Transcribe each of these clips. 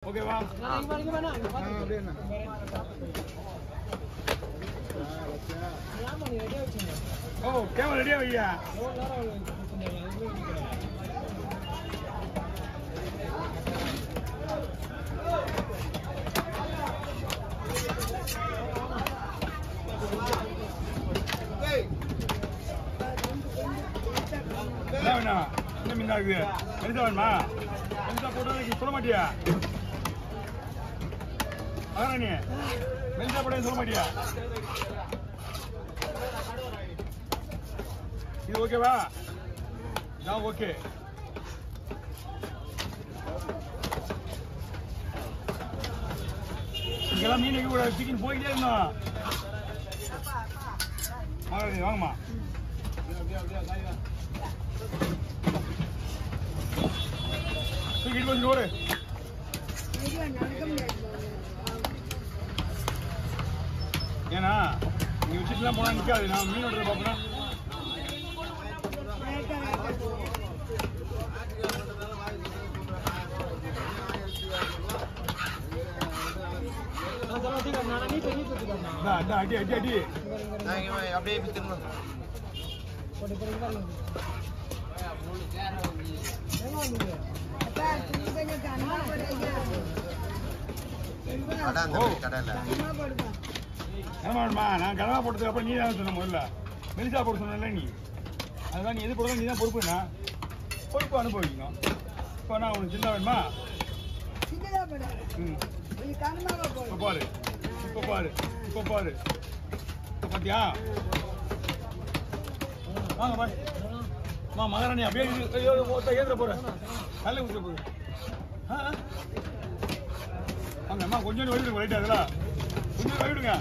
Oke bang. Gimana? Oh, camera dia iya. Nah, ini minta gue. Ini tuan mah. Minta foto lagi, foto mah dia. Apa ni? Minta foto yang foto mah dia. Ini oke bah? Nah oke. Kalau ni ni kita bikin poin dia na. Mana ni, bang mah? Biar. Sikit bos gore. ஏனா நீ உச்சிட்டலாம் போனா நிக்காது நான் மீன் ஓடுற பாப்பனா அடி அப்படியே திரும்ப ஏமாமா நான் கடவா போட்டதுக்கு அப்புறம் நீ தான் சொன்ன முதல்ல மெலிசா போட சொன்னல நீ அதுதான் நீ எது போடுறதோ நீ தான் பொறுப்புண்ணா பொறுப்பு அனுபவிக்கணும் இப்போ நான் உனக்கு சின்ன வேணுமா இப்போ பாரு பாத்தியா வாங்க பாய் மகாராணி அப்படியே ஏந்திர போறேன் நல்ல ஊற்ற போகுது வாங்க அம்மா கொஞ்சம் வழிவிடுங்க ரைட் அதெல்லாம் கொஞ்சம் வழிவிடுங்க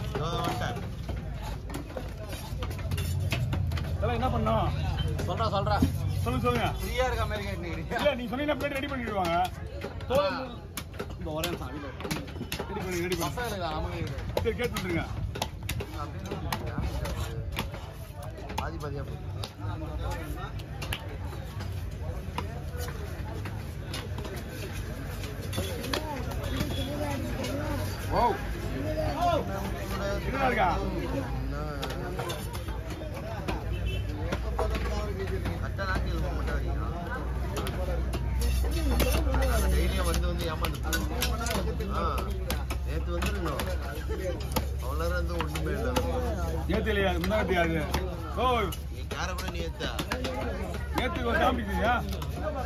அதெல்லாம் என்ன பண்ணோம் சொல்லுங்க ஃப்ரீயா இருக்க மாதிரி கேட்டீங்க இல்ல நீ சொன்னீங்கன்னா பிளேட் ரெடி பண்ணிடுவாங்க இந்த ஒரே சாவில ரெடி பண்ணி சரி கேட்டுருங்க பாதியா ஓ என்ன இருக்கா கட்ட நாட்டில் டெய்லியும் வந்து ஏமாந்து நேற்று வந்துருந்தோம் அவ்வளோ வந்து ஒன்றுமே இல்லை நேற்று இல்லையா முன்னாடி ஓ யாரை கூட நீ ஏத்தா நேற்றுக்கு ஒரு சாப்பிட்டுக்கியா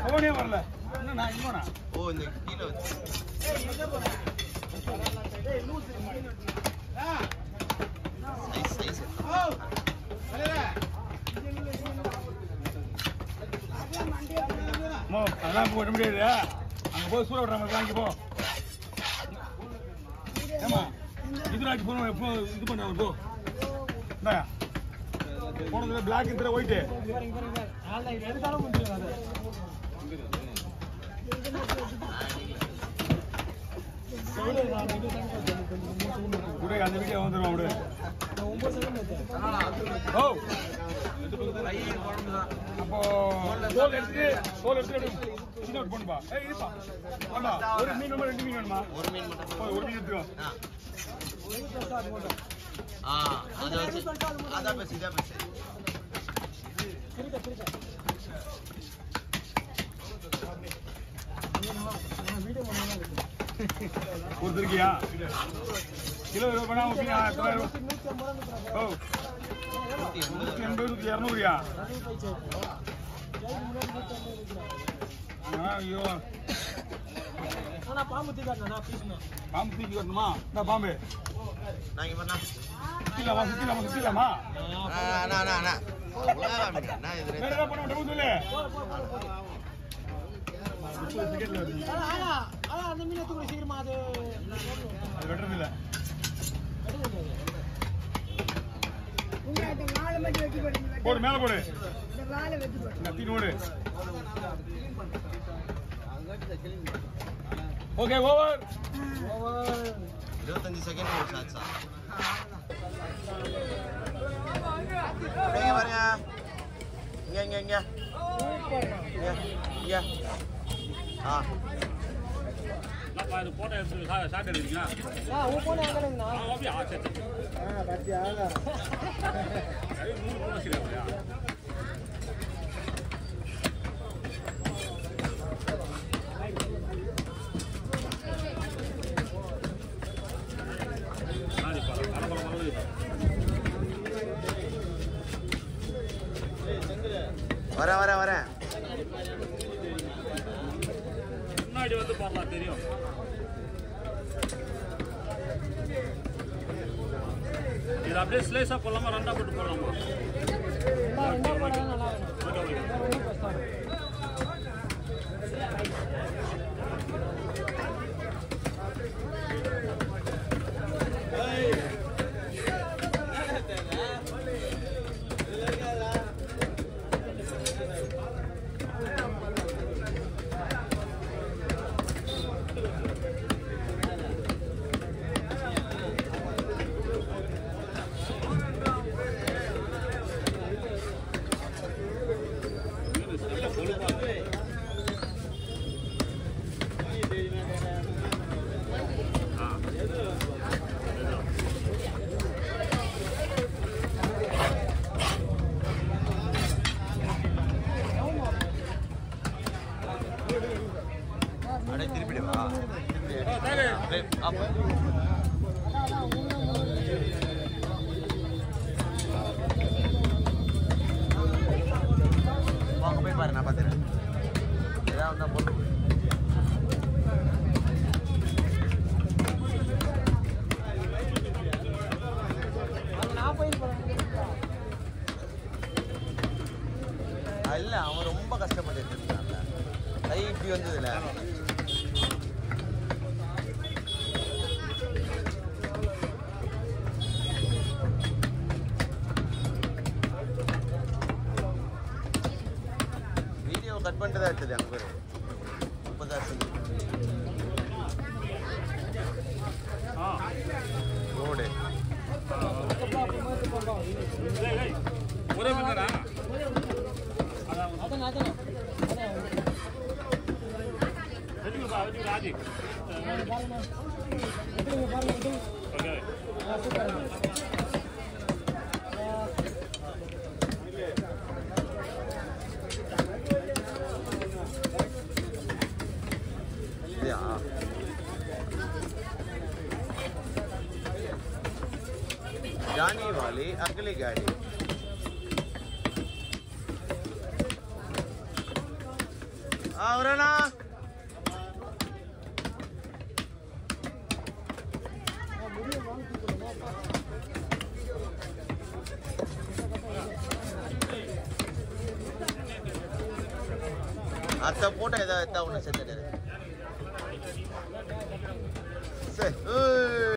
அவனே வரல இன்னும் நான் இன்னும் ஓ இந்த கீழே வச்சு அதெல்லாம் போட முடியாது அங்க போய் சூட விடுற மாதிரி வாங்கி போ ஏமா இது நாளைக்கு போன எப்போ இது பண்ண போ போனதுல பிளாக் இருக்கிற ஒயிட்டு அந்த வீடியோ வந்துடும் விடு ஓ அப்போ தோல் எடுத்து பண்ணுப்பா ஒரு மீன் வேணுமா 2 மீன் வேணுமா ஒரு மீன் மட்டும் ஒரு மீன் எடுத்துக்கோ அதான் பேசு இதான் பேசு கொடுத்துருக்கியா கிலோ ரூபாய் ஓ 200 ஐயோ பாம்பு தூக்கி வரணுமா என்ன பாம்பு சுத்திலாமா வேற பண்ண மாட்டேன் சொல்லு வெட்டுறதில்ல போடு மேல போடு நோடு ஓகே ஓவர் 25 செகண்ட் ஒரு ஷாட்ஸா பாருங்க இங்க நான் அது போட்டோ எடுத்து ஷார்ட் எடுக்கிறீங்களா உன் போன எங்கண்ணா அப்படியா சரி பத்தியா அது 3 போன சரியா வரேன் முன்னாடி வந்து போடலாம் தெரியும் இது அப்படியே ஸ்லைஸா போடலாமா ரெண்டா போட்டு போடலாமா ரெண்டா போடா நல்லா ஓகே அடே திருப்பிடுவா அப்ப வாங்க போய் பாரு நான் பார்த்துறேன் ஏதாவது வந்தா போட்டு நான் போய் இல்ல அவன் ரொம்ப கஷ்டப்பட்டு இருந்தான்ல கை இப்படி வந்ததுல வீடியோ கட் பண்ணிட்டு தான் எடுத்தது அங்கே பேர் 30 ரோடு ஒரே மந்தரா அதான் ராஜி ஓகே जाने वाली अगली गाड़ी और ना आता पोटा है उन्हें से